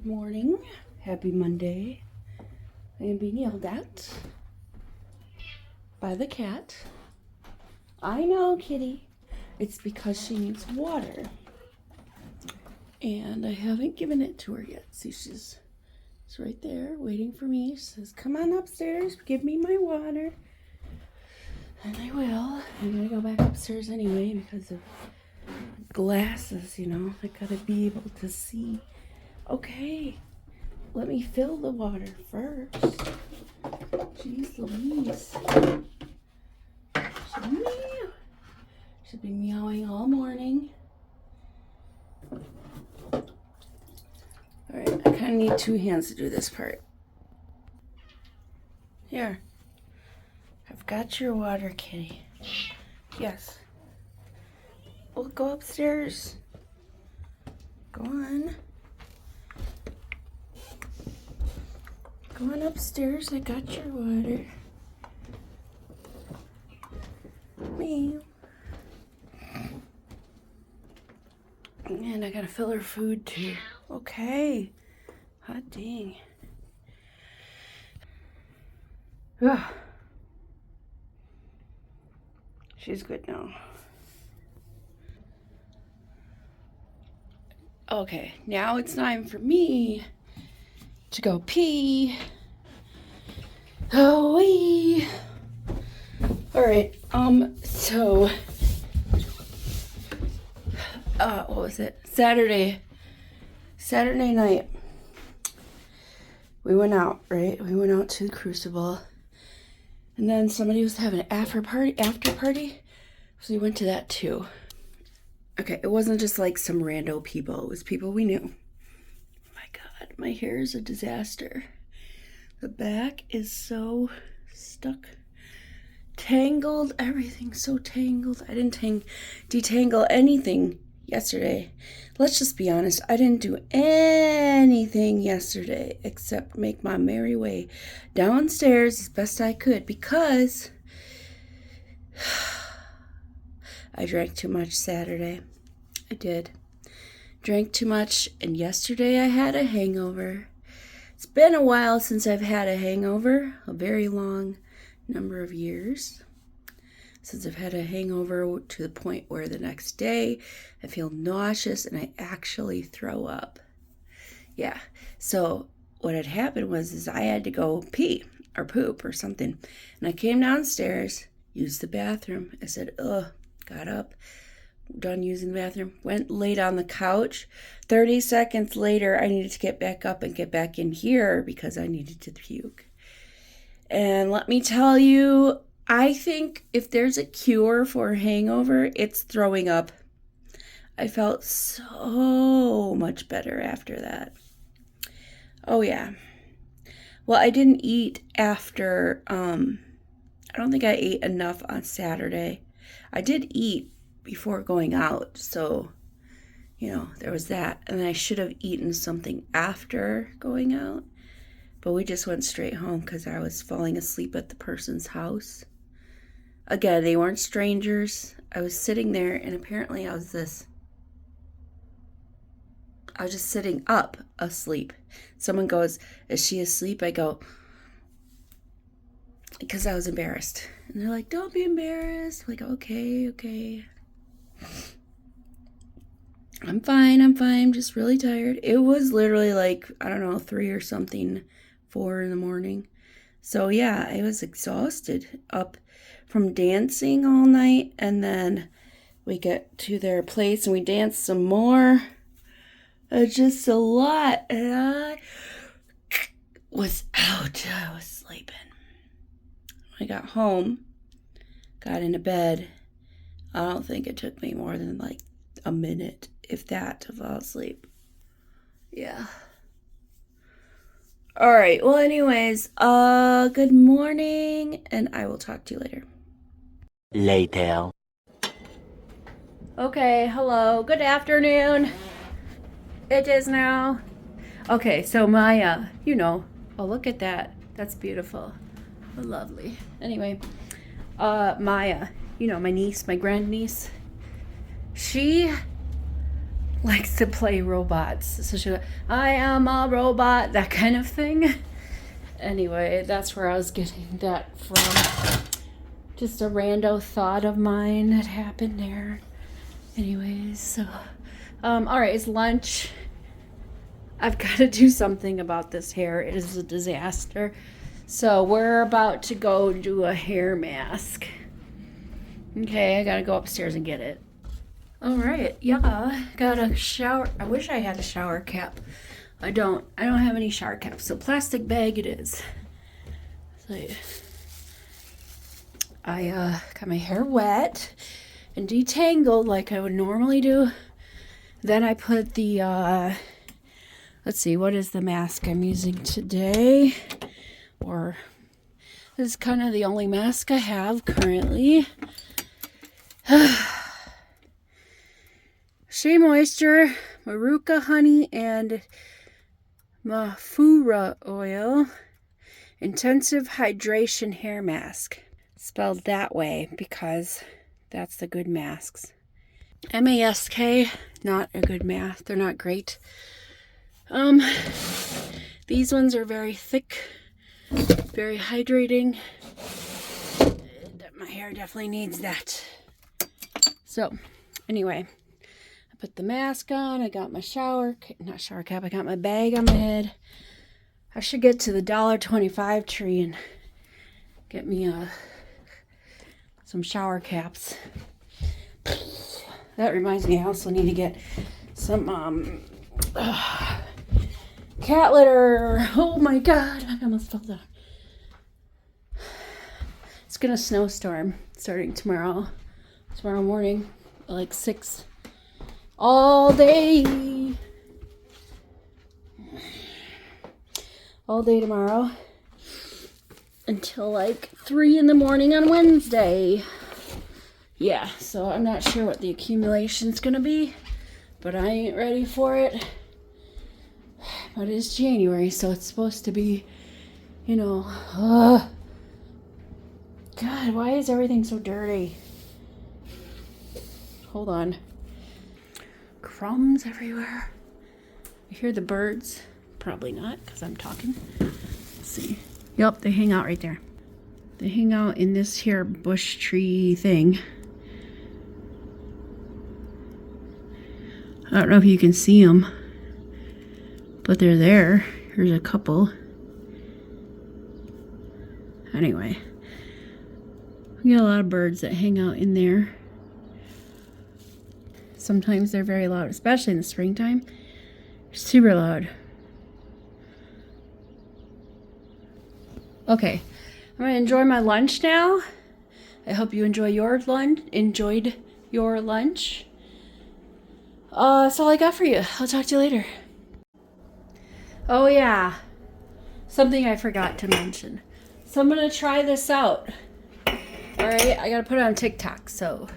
Morning. Happy Monday. I am being yelled at by the cat. I know, kitty. It's because she needs water. And I haven't given it to her yet. See, she's right there waiting for me. She says, come on upstairs, give me my water. And I will. I'm going to go back upstairs anyway because of glasses, you know. I got to be able to see. Okay, let me fill the water first. Jeez Louise. Should be meowing all morning. Alright, I kind of need two hands to do this part. Here. I've got your water, kitty. Yes. Well, go upstairs. Go on. Go on upstairs. I got your water. Meow. And I gotta fill her food too. Okay. Hot dang. Ugh. She's good now. Okay, now it's time for me to go pee. Oh, wee. All right. So, what was it? Saturday night. We went out, right? We went out to the Crucible, and then somebody was having an after party, so we went to that too. Okay, it wasn't just like some rando people. It was people we knew. My God, my hair is a disaster. The back is so stuck. Tangled. Everything's so tangled. I didn't detangle anything yesterday. Let's just be honest. I didn't do anything yesterday except make my merry way downstairs as best I could because I drank too much Saturday. I did. Drank too much, and yesterday I had a hangover. It's been a while since I've had a hangover, a very long number of years since I've had a hangover to the point where the next day I feel nauseous and I actually throw up. Yeah, so what had happened was I had to go pee or poop or something, and I came downstairs, used the bathroom. I said, ugh. Got up, done using the bathroom, went laid on the couch. 30 seconds later, I needed to get back up and get back in here because I needed to puke. And let me tell you, I think if there's a cure for a hangover, it's throwing up. I felt so much better after that. Oh, yeah. Well, I didn't eat after, I don't think I ate enough on Saturday. I did eat before going out, so, you know, there was that. And I should have eaten something after going out, but we just went straight home because I was falling asleep at the person's house. Again, they weren't strangers. I was sitting there, and apparently I was just sitting up asleep. Someone goes, is she asleep? I go, because I was embarrassed. And they're like, don't be embarrassed. I'm like, okay. I'm fine. I'm just really tired. It was literally like, I don't know, 3 or something, 4 in the morning. So yeah, I was exhausted up from dancing all night. And then we get to their place and we dance some more. Just a lot. And I was out. I was sleeping. I got home, got into bed. I don't think it took me more than like a minute, if that, to fall asleep. Yeah. All right. Well, anyways, good morning, and I will talk to you later. Later. Okay, hello. Good afternoon. It is now. Okay, so Maya, oh, look at that. That's beautiful. Lovely. Anyway, Maya, my niece, my grandniece, she likes to play robots. So she'll go, I am a robot, that kind of thing. Anyway, that's where I was getting that from. Just a rando thought of mine that happened there. Anyways, so, all right, it's lunch. I've got to do something about this hair. It is a disaster. So we're about to go do a hair mask. Okay, I gotta go upstairs and get it. All right, yeah, got a shower. I wish I had a shower cap. I don't have any shower caps, so plastic bag it is. So I got my hair wet and detangled like I would normally do. Then I put the, let's see, what is the mask I'm using today? Or this is kind of the only mask I have currently. Shea Moisture, Maruca Honey, and Mafura Oil Intensive Hydration Hair Mask. Spelled that way because that's the good masks. MASK, not a good mask. They're not great. These ones are very thick, very hydrating. My hair definitely needs that. So, anyway, I put the mask on. I got my not shower cap. I got my bag on my head. I should get to the $1.25 tree and get me some shower caps. That reminds me, I also need to get some cat litter. Oh my god, I almost fell down. It's gonna snowstorm starting tomorrow morning, like 6, all day tomorrow until like 3 in the morning on Wednesday. Yeah, so I'm not sure what the accumulation's gonna be, but I ain't ready for it. But it's January, so it's supposed to be, God, why is everything so dirty? Hold on. Crumbs everywhere. You hear the birds? Probably not, because I'm talking. Let's see. Yep, they hang out right there. They hang out in this here bush tree thing. I don't know if you can see them, but they're there. Here's a couple. Anyway, we got a lot of birds that hang out in there. Sometimes they're very loud, especially in the springtime. They're super loud. Okay, I'm gonna enjoy my lunch now. I hope you enjoyed your lunch. That's all I got for you. I'll talk to you later. Oh yeah, something I forgot to mention. So I'm gonna try this out. All right, I gotta put it on TikTok, so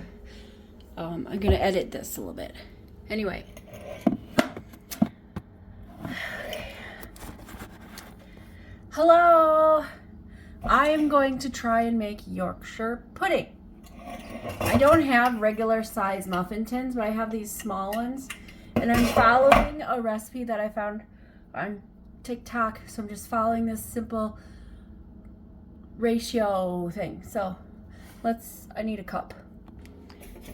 I'm gonna edit this a little bit. Anyway. Hello! I am going to try and make Yorkshire pudding. I don't have regular size muffin tins, but I have these small ones. And I'm following a recipe that I found on TikTok. So I'm just following this simple ratio thing. So I need a cup.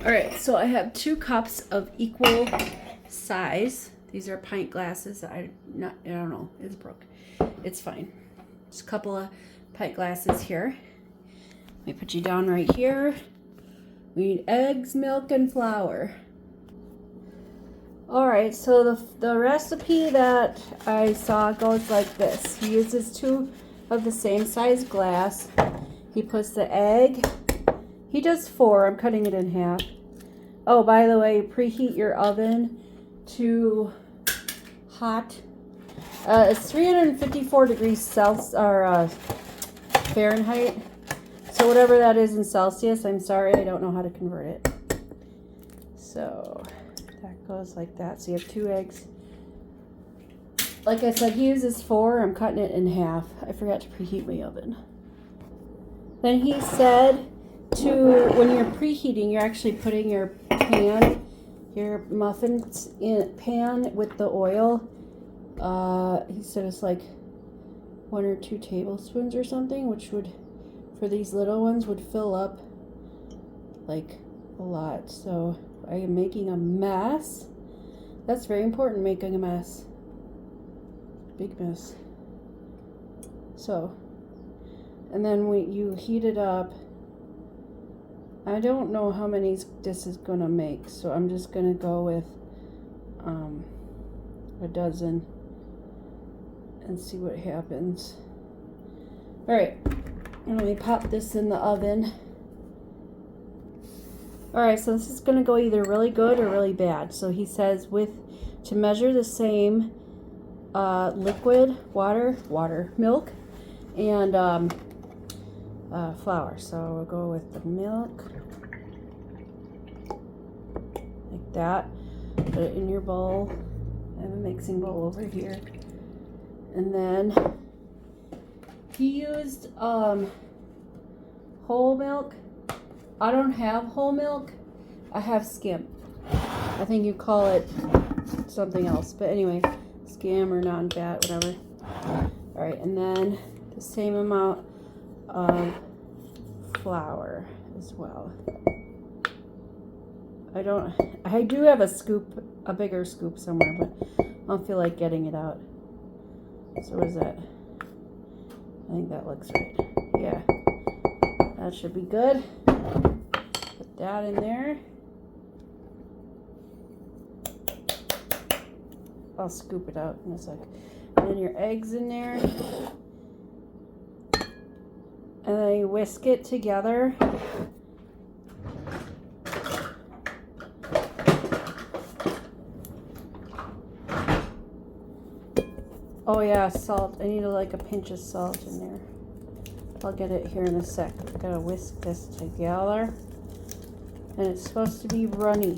All right, so I have 2 cups of equal size. These are pint glasses. I don't know, it's broke. It's fine. Just a couple of pint glasses here. Let me put you down right here. We need eggs, milk, and flour. All right, so the recipe that I saw goes like this. He uses 2 of the same size glass. He puts the egg. He does 4. I'm cutting it in half. Oh, by the way, preheat your oven to hot. It's 354 degrees Celsius or Fahrenheit. So whatever that is in Celsius, I'm sorry, I don't know how to convert it. So that goes like that. So you have 2 eggs. Like I said, he uses 4. I'm cutting it in half. I forgot to preheat my oven. Then he said when you're preheating, you're actually putting your pan your muffins in pan with the oil. He said it's like 1 or 2 tablespoons or something, which would, for these little ones, would fill up like a lot. So I am making a mess. That's very important, making a mess. Big mess. So, and then when you heat it up, I don't know how many this is gonna make, so I'm just gonna go with a dozen and see what happens. All right, let me pop this in the oven. All right, so this is gonna go either really good or really bad. So he says to measure the same liquid, water, milk, and flour. So we'll go with the milk, like that. Put it in your bowl. I have a mixing bowl over here. And then he used whole milk. I don't have whole milk. I have skim. I think you call it something else. But anyway, skim or non-fat, whatever. All right, and then the same amount of flour as well. I do have a bigger scoop somewhere, but I don't feel like getting it out. So what is that? I think that looks right. Yeah, that should be good. Put that in there. I'll scoop it out in a sec. And then your eggs in there. And then you whisk it together. Oh yeah, salt. I need like a pinch of salt in there. I'll get it here in a sec. I've got to whisk this together. And it's supposed to be runny.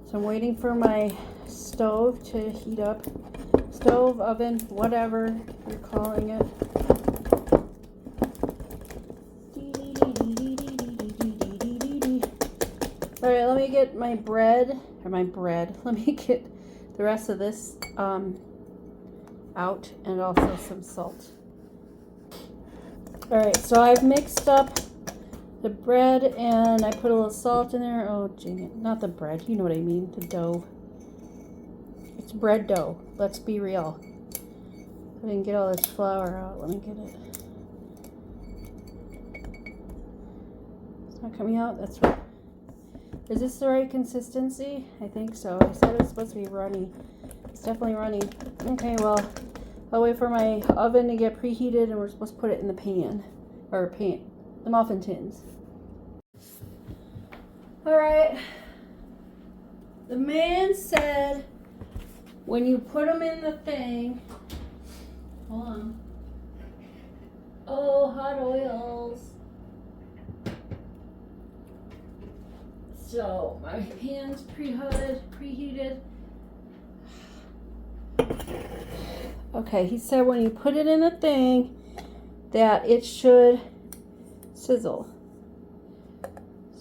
So I'm waiting for my stove to heat up. Stove, oven, whatever you're calling it. Alright, let me get my bread. Let me get the rest of this out, and also some salt. Alright, so I've mixed up the bread and I put a little salt in there. Oh, dang it. Not the bread. You know what I mean. The dough. It's bread dough. Let's be real. I didn't get all this flour out. Let me get it. It's not coming out. That's right. Is this the right consistency? I think so. I said it was supposed to be runny. It's definitely runny. Okay, well, I'll wait for my oven to get preheated and we're supposed to put it in the the muffin tins. Alright. The man said when you put them in the thing, hold on. Oh, hot oils. So my pan's preheated. Okay, he said when you put it in the thing that it should sizzle.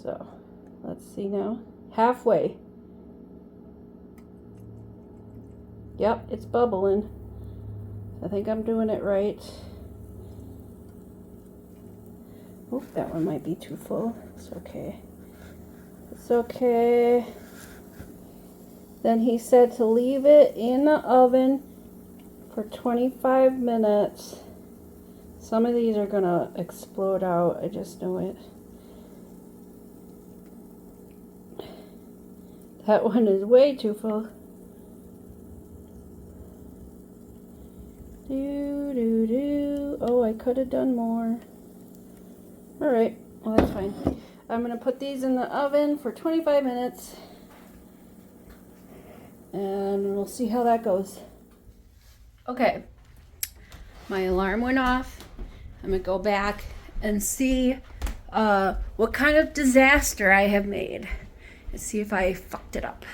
So let's see now. Halfway. Yep, it's bubbling. I think I'm doing it right. Oop, that one might be too full. It's okay. It's okay. Then he said to leave it in the oven for 25 minutes. Some of these are gonna explode out. I just know it. That one is way too full. Oh, I could have done more. Alright, well that's fine. I'm gonna put these in the oven for 25 minutes. And we'll see how that goes. Okay, my alarm went off. I'm gonna go back and see what kind of disaster I have made and see if I fucked it up.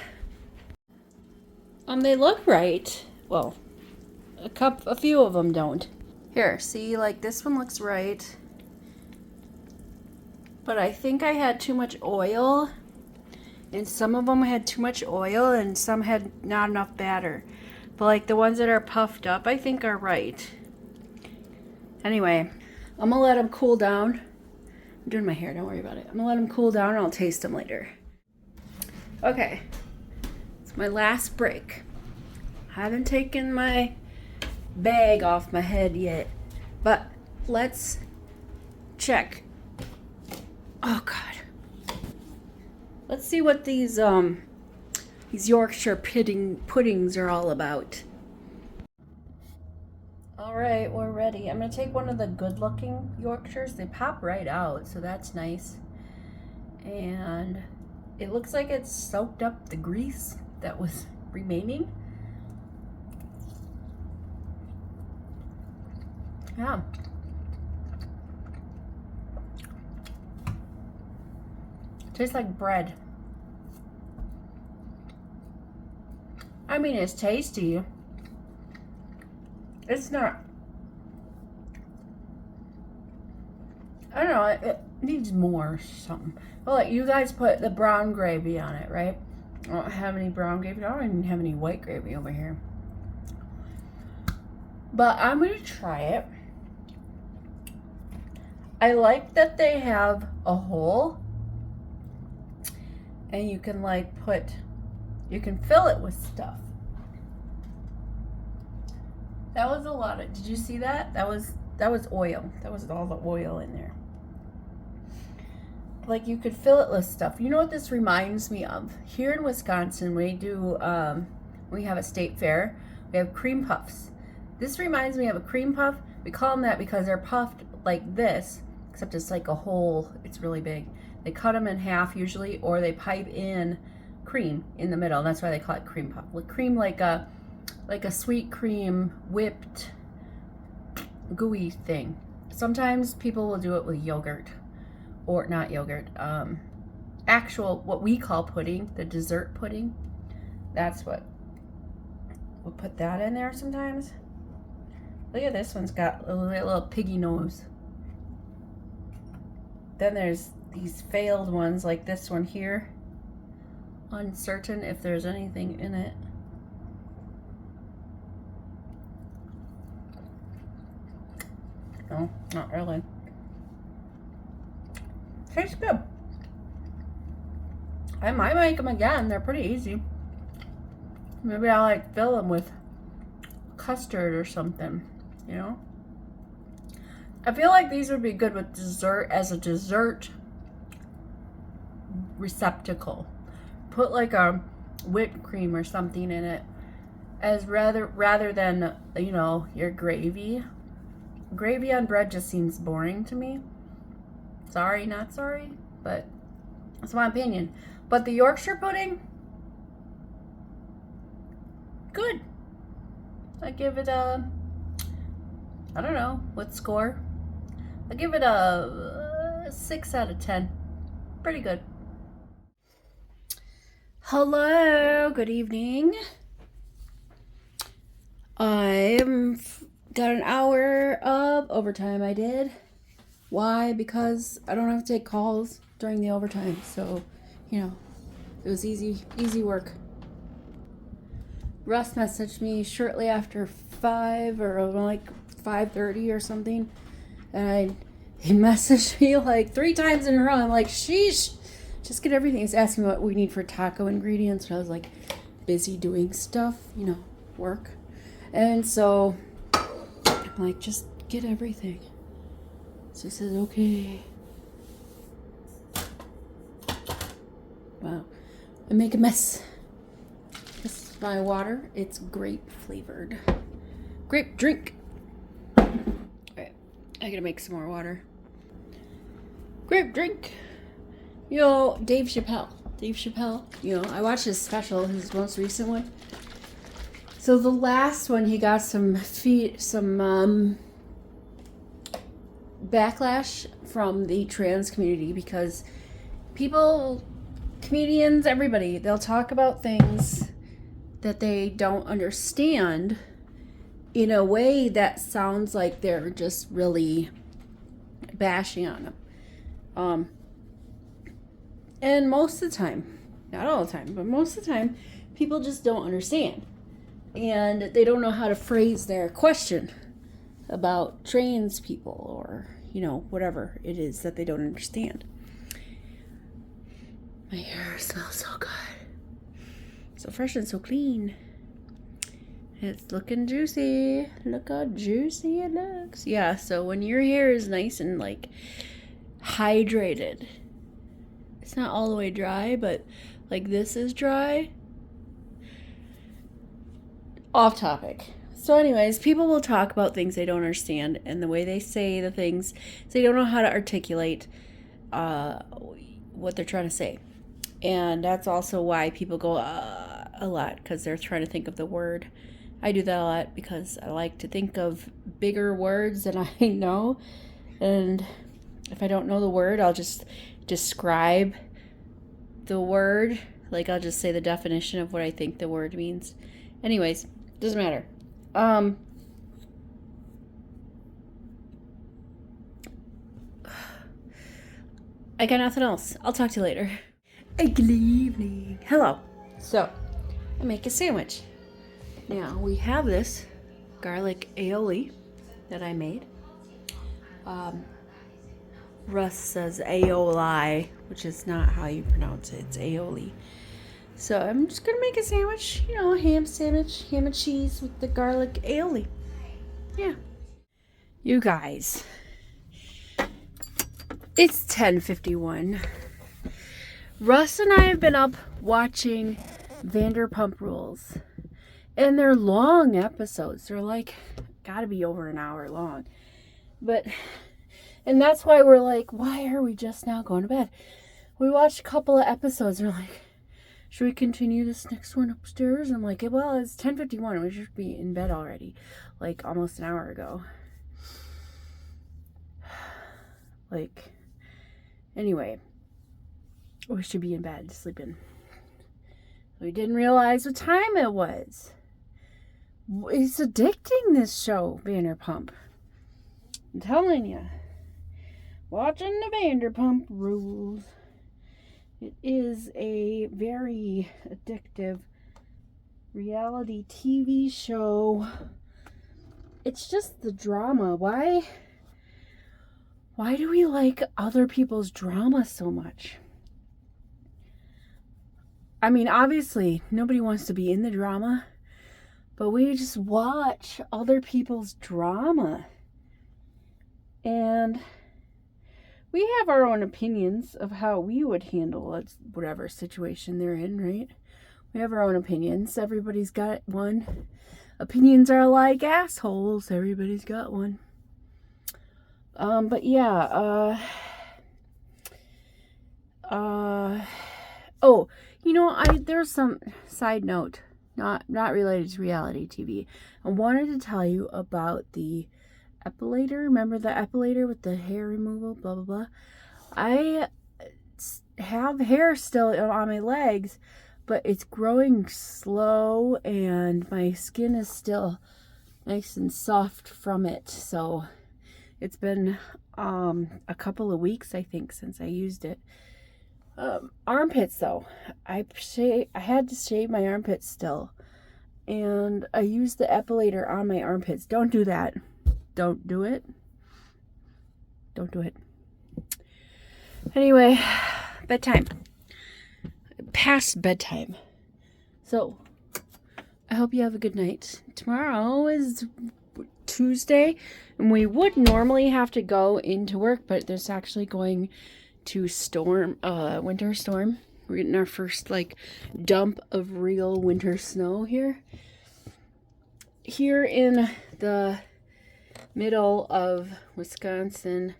They look right. Well, a few of them don't. Here, see, like this one looks right. But I think I had too much oil And some of them had too much oil and some had not enough batter. But like the ones that are puffed up, I think are right. Anyway, I'm gonna let them cool down. I'm doing my hair, don't worry about it. I'm gonna let them cool down and I'll taste them later. Okay, it's my last break. I haven't taken my bag off my head yet, but let's check. Oh God. Let's see what these Yorkshire puddings are all about. All right, we're ready. I'm gonna take one of the good-looking Yorkshires. They pop right out, so that's nice. And it looks like it's soaked up the grease that was remaining. Yeah. Tastes like bread. I mean, it's tasty. It's not, I don't know, it needs more something. Well, like you guys put the brown gravy on it, right? I don't have any brown gravy. I don't even have any white gravy over here. But I'm going to try it. I like that they have a hole. And you can like you can fill it with stuff. That was a lot of, did you see that? That was oil. That was all the oil in there. Like you could fill it with stuff. You know what this reminds me of? Here in Wisconsin, we have a state fair. We have cream puffs. This reminds me of a cream puff. We call them that because they're puffed like this, except it's like a hole. It's really big. They cut them in half usually, or they pipe in cream in the middle. That's why they call it cream puff. With cream like a sweet cream whipped gooey thing. Sometimes people will do it with yogurt, or not yogurt, actual what we call pudding, the dessert pudding. That's what we'll put that in there sometimes. Look at this one's got a little piggy nose. Then there's these failed ones like this one here. Uncertain if there's anything in it. No, not really. Tastes good. I might make them again. They're pretty easy. Maybe I'll like fill them with custard or something, you know? I feel like these would be good with dessert, as a dessert receptacle. Put like a whipped cream or something in it, as rather than, you know, your gravy. Gravy on bread just seems boring to me. Sorry, not sorry, but that's my opinion. But the Yorkshire pudding, good. I give it a, I don't know, what score? I give it a 6 out of 10. Pretty good. Hello, good evening. I've got an hour of overtime I did. Why? Because I don't have to take calls during the overtime. So, you know, it was easy work. Russ messaged me shortly after 5 or like 5:30 or something. And he messaged me like 3 times in a row. I'm like, sheesh, just get everything. He's asking what we need for taco ingredients. And I was like busy doing stuff, you know, work. And so I'm like, just get everything. So he says, okay. Wow. I make a mess. This is my water. It's grape flavored. Grape drink. Alright. I gotta make some more water. Grape drink. You know, Dave Chappelle. You know, I watched his special, his most recent one. So the last one, he got some backlash from the trans community because people, comedians, everybody, they'll talk about things that they don't understand in a way that sounds like they're just really bashing on them. And most of the time, not all the time, but most of the time, people just don't understand. And they don't know how to phrase their question about trans people or, whatever it is that they don't understand. My hair smells so good. So fresh and so clean. It's looking juicy. Look how juicy it looks. Yeah, so when your hair is nice and hydrated, it's not all the way dry, but this is dry. Off topic. So anyways, people will talk about things they don't understand, and the way they say the things, they don't know how to articulate what they're trying to say. And that's also why people go a lot, because they're trying to think of the word. I do that a lot because I like to think of bigger words than I know. And if I don't know the word, I'll just describe the word. I'll just say the definition of what I think the word means. Anyways, doesn't matter. I got nothing else. I'll talk to you later. Good evening. Hello. So, I make a sandwich. Now, we have this garlic aioli that I made. Russ says aioli, which is not how you pronounce it. It's aioli. So I'm just going to make a sandwich, a ham sandwich, ham and cheese with the garlic aioli. Yeah. You guys, it's 10:51. Russ and I have been up watching Vanderpump Rules. And they're long episodes. They're gotta be over an hour long. And that's why we're why are we just now going to bed? We watched a couple of episodes. They're should we continue this next one upstairs? I'm well, it's 10:51. We should be in bed already. Almost an hour ago. Anyway. We should be in bed, sleeping. We didn't realize what time it was. It's addicting, this show, Vanderpump. I'm telling you. Watching the Vanderpump Rules. It is a very addictive reality TV show. It's just the drama. Why do we like other people's drama so much? I mean, obviously, nobody wants to be in the drama, but we just watch other people's drama. And we have our own opinions of how we would handle whatever situation they're in, right? We have our own opinions. Everybody's got one. Opinions are like assholes. Everybody's got one. But yeah, there's some side note, not related to reality TV. I wanted to tell you about the epilator. Remember the epilator with the hair removal, blah, blah, blah. I have hair still on my legs, but it's growing slow and my skin is still nice and soft from it. So it's been a couple of weeks, I think, since I used it. Armpits, though. I had to shave my armpits still. And I used the epilator on my armpits. Don't do that. Don't do it. Don't do it. Anyway, bedtime. Past bedtime. So, I hope you have a good night. Tomorrow is Tuesday, and we would normally have to go into work, but there's actually going to winter storm. We're getting our first dump of real winter snow here in the middle of Wisconsin,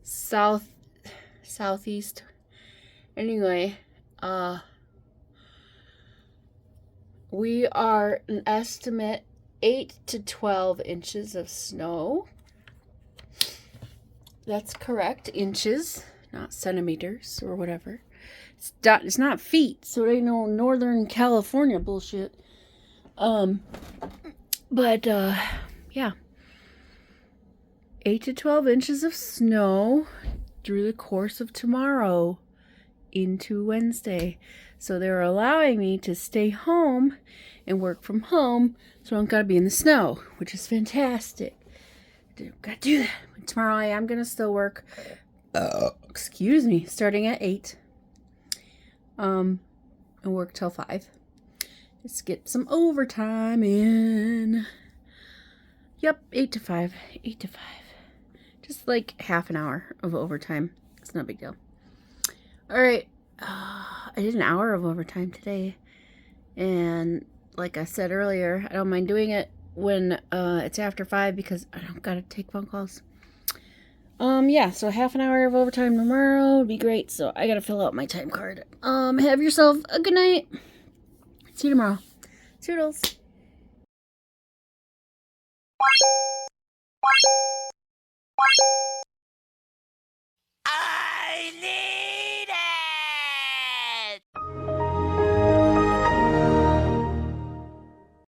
southeast. Anyway, we are an estimate 8 to 12 inches of snow. That's correct, inches, not centimeters or whatever. It's not feet, so it ain't no Northern California bullshit. Yeah. 8 to 12 inches of snow through the course of tomorrow. into Wednesday. So they're allowing me to stay home and work from home, so I don't gotta be in the snow, which is fantastic. Gotta do that. Tomorrow I am gonna still work. Excuse me, starting at 8. And work till 5. Let's get some overtime in. Yep, 8 to 5. 8 to 5. Just like half an hour of overtime. It's no big deal. Alright. I did an hour of overtime today. And like I said earlier, I don't mind doing it when it's after 5 because I don't gotta take phone calls. Yeah, so half an hour of overtime tomorrow would be great. So I gotta fill out my time card. Have yourself a good night. See you tomorrow. Toodles. I need